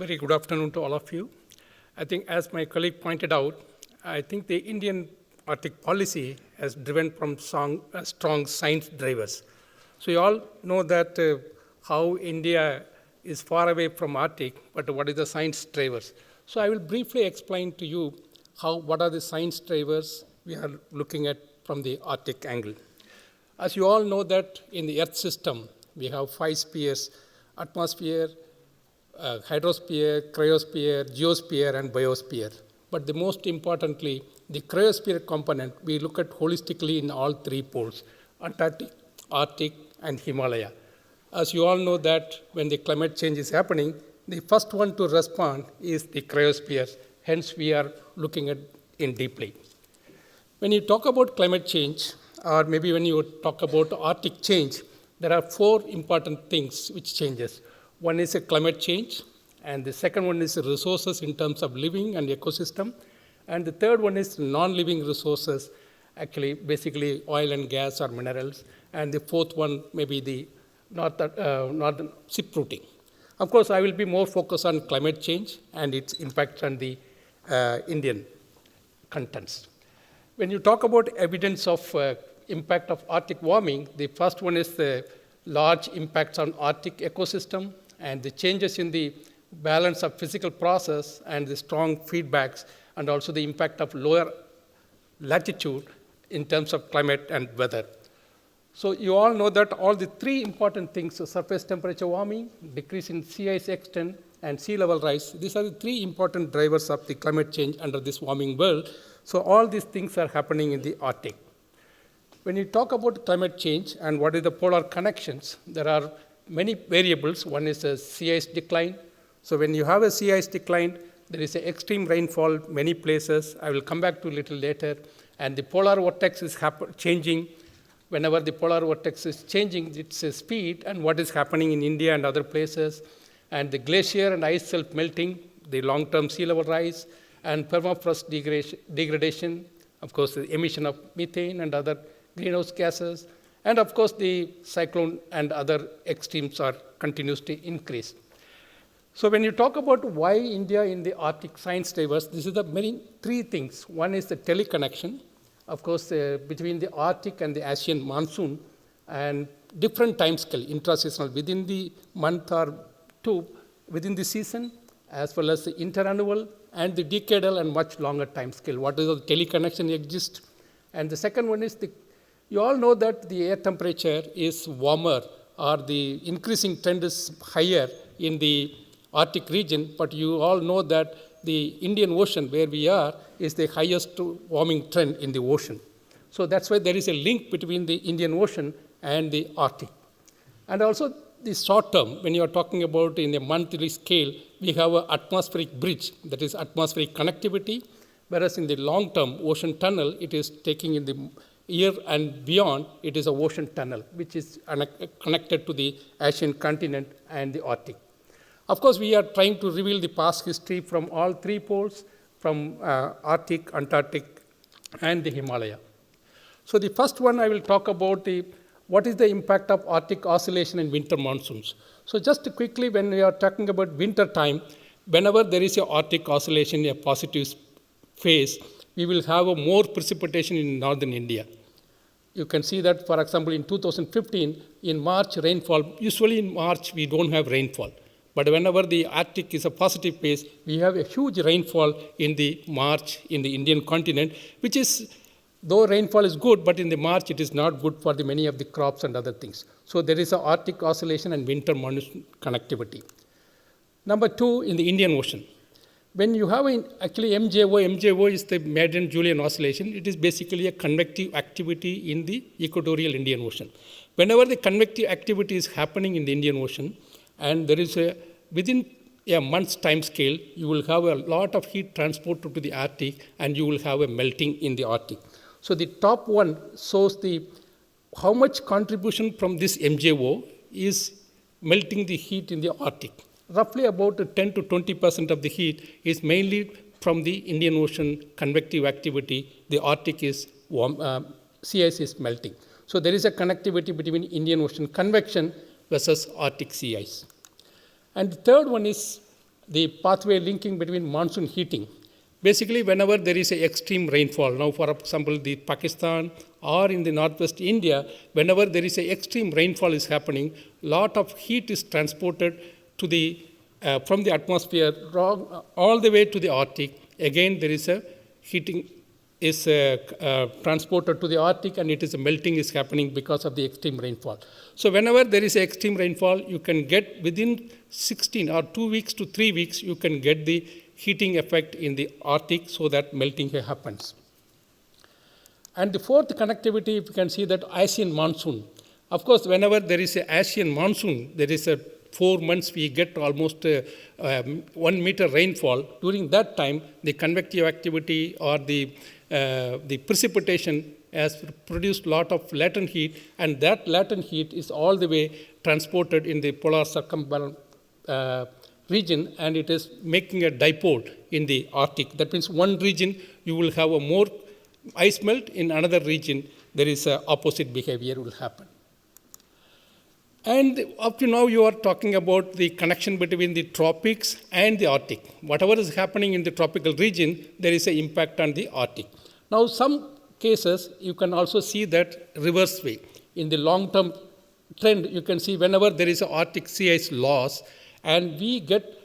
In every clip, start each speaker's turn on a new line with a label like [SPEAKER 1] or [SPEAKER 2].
[SPEAKER 1] Very good afternoon to all of you. I think as my colleague pointed out, I think the Indian Arctic policy has driven from strong science drivers. So you all know that how India is far away from Arctic, but what is the science drivers? So I will briefly explain to you what are the science drivers we are looking at from the Arctic angle. As you all know that in the Earth system, we have 5 spheres: atmosphere, hydrosphere, cryosphere, geosphere, and biosphere. But the most importantly, the cryosphere component, we look at holistically in all 3 poles: Antarctic, Arctic, and Himalaya. As you all know that when the climate change is happening, the first one to respond is the cryosphere. Hence, we are looking at it deeply. When you talk about climate change, or maybe when you talk about Arctic change, there are 4 important things which changes. One is a climate change, and the second one is resources in terms of living and ecosystem, and the third one is non-living resources, actually basically oil and gas or minerals, and the fourth one may be the northern ship routing. Of course, I will be more focused on climate change and its impact on the Indian contents. When you talk about evidence of impact of Arctic warming, the first one is the large impacts on Arctic ecosystem and the changes in the balance of physical process and the strong feedbacks, and also the impact of lower latitude in terms of climate and weather. So you all know that all the 3 important things: so surface temperature warming, decrease in sea ice extent, and sea level rise. These are the 3 important drivers of the climate change under this warming world. So all these things are happening in the Arctic. When you talk about climate change and what is the polar connections, there are many variables. One is a sea ice decline. So when you have a sea ice decline, there is an extreme rainfall many places. I will come back to a little later. And the polar vortex is changing. Whenever the polar vortex is changing its speed and what is happening in India and other places, and the glacier and ice shelf melting, the long-term sea level rise, and permafrost degradation, of course, the emission of methane and other greenhouse gases, and of course, the cyclone and other extremes continues to increase. So when you talk about why India in the Arctic science drivers, this is the main 3 things. One is the teleconnection, of course, between the Arctic and the Asian monsoon, and different time scale, intra-seasonal, within the month or 2, within the season, as well as the interannual and the decadal and much longer time scale. What is the teleconnection exists? And the second one is you all know that the air temperature is warmer, or the increasing trend is higher in the Arctic region, but you all know that the Indian Ocean, where we are, is the highest warming trend in the ocean. So that's why there is a link between the Indian Ocean and the Arctic. And also the short term, when you are talking about in a monthly scale, we have an atmospheric bridge, that is atmospheric connectivity, whereas in the long term ocean tunnel, it is taking in the year and beyond, it is a ocean tunnel, which is connected to the Asian continent and the Arctic. Of course, we are trying to reveal the past history from all 3 poles, from Arctic, Antarctic, and the Himalaya. So the first one I will talk about what is the impact of Arctic oscillation in winter monsoons. So just quickly, when we are talking about winter time, whenever there is an Arctic oscillation, a positive phase, we will have more precipitation in northern India. You can see that, for example, in 2015, in March rainfall, usually in March we don't have rainfall. But whenever the Arctic is a positive phase, we have a huge rainfall in the March in the Indian continent, which is, though rainfall is good, but in the March it is not good for many of the crops and other things. So there is an Arctic oscillation and winter monsoon connectivity. Number 2, in the Indian Ocean. When you have actually MJO is the MaddenJulian Oscillation. It is basically a convective activity in the equatorial Indian Ocean. Whenever the convective activity is happening in the Indian Ocean, and there is within a month's time scale, you will have a lot of heat transported to the Arctic, and you will have a melting in the Arctic. So the top one shows how much contribution from this MJO is melting the heat in the Arctic. Roughly about 10 to 20% of the heat is mainly from the Indian Ocean convective activity. The Arctic is warm, sea ice is melting. So there is a connectivity between Indian Ocean convection versus Arctic sea ice. And the third one is the pathway linking between monsoon heating. Basically, whenever there is a extreme rainfall, now for example, the Pakistan or in the northwest India, whenever there is a extreme rainfall is happening, lot of heat is transported to the, from the atmosphere all the way to the Arctic. Again, there is a heating is transported to the Arctic, and it is a melting is happening because of the extreme rainfall. So whenever there is a extreme rainfall, you can get within 16 or 2 weeks to 3 weeks, you can get the heating effect in the Arctic, so that melting happens. And the fourth connectivity, if you can see that Asian monsoon. Of course, whenever there is an Asian monsoon, there is a 4 months we get almost 1 meter rainfall. During that time, the convective activity or the precipitation has produced lot of latent heat, and that latent heat is all the way transported in the polar circumpolar region, and it is making a dipole in the Arctic. That means one region you will have a more ice melt, in another region there is a opposite behavior will happen. And up to now you are talking about the connection between the tropics and the Arctic. Whatever is happening in the tropical region, there is an impact on the Arctic. Now some cases you can also see that reverse way. In the long-term trend, you can see whenever there is an Arctic sea ice loss, and we get,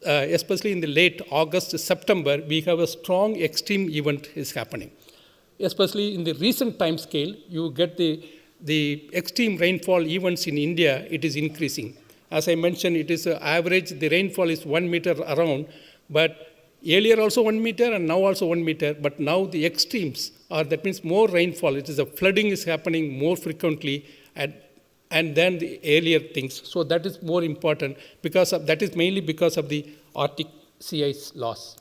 [SPEAKER 1] especially in the late August, September, we have a strong extreme event is happening. Especially in the recent time scale, you get the extreme rainfall events in India, it is increasing. As I mentioned, it is average, the rainfall is 1 meter around, but earlier also 1 meter and now also 1 meter, but now the extremes are, that means more rainfall, it is a flooding is happening more frequently, and then the earlier things. So that is more important because of, that is mainly because of the Arctic sea ice loss.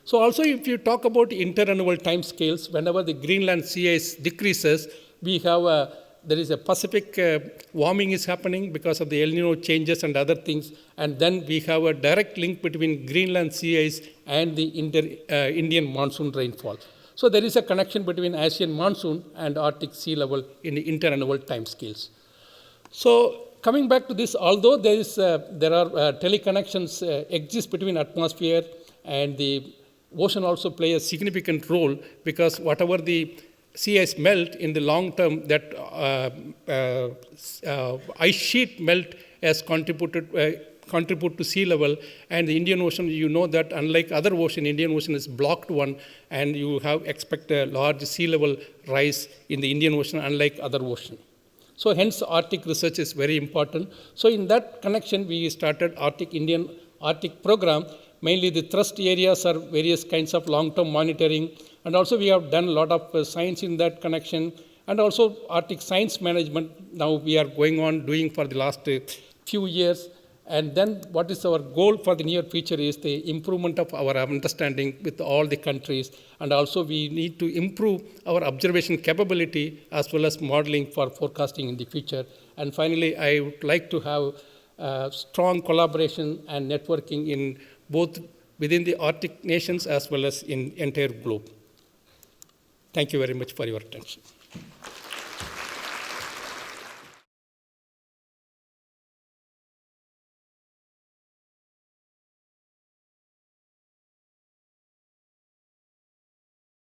[SPEAKER 1] So also if you talk about interannual time scales, whenever the Greenland sea ice decreases, we have there is a Pacific warming is happening because of the El Nino changes and other things, and then we have a direct link between Greenland sea ice and the Indian monsoon rainfall. So there is a connection between Asian monsoon and Arctic sea level in the interannual time scales. So coming back to this, although there are teleconnections exist between atmosphere and the ocean also play a significant role, because whatever the sea ice melt in the long term, that ice sheet melt has contribute to sea level, and the Indian Ocean, you know that unlike other ocean, Indian Ocean is blocked one, and you have expect a large sea level rise in the Indian Ocean unlike other ocean. So hence Arctic research is very important. So in that connection, we started Indian Arctic program. Mainly the thrust areas are various kinds of long-term monitoring, and also we have done a lot of science in that connection, and also Arctic science management now we are going on doing for the last few years. And then what is our goal for the near future is the improvement of our understanding with all the countries, and also we need to improve our observation capability as well as modeling for forecasting in the future. And finally, I would like to have strong collaboration and networking in both within the Arctic nations as well as in entire globe. Thank you very much for your attention.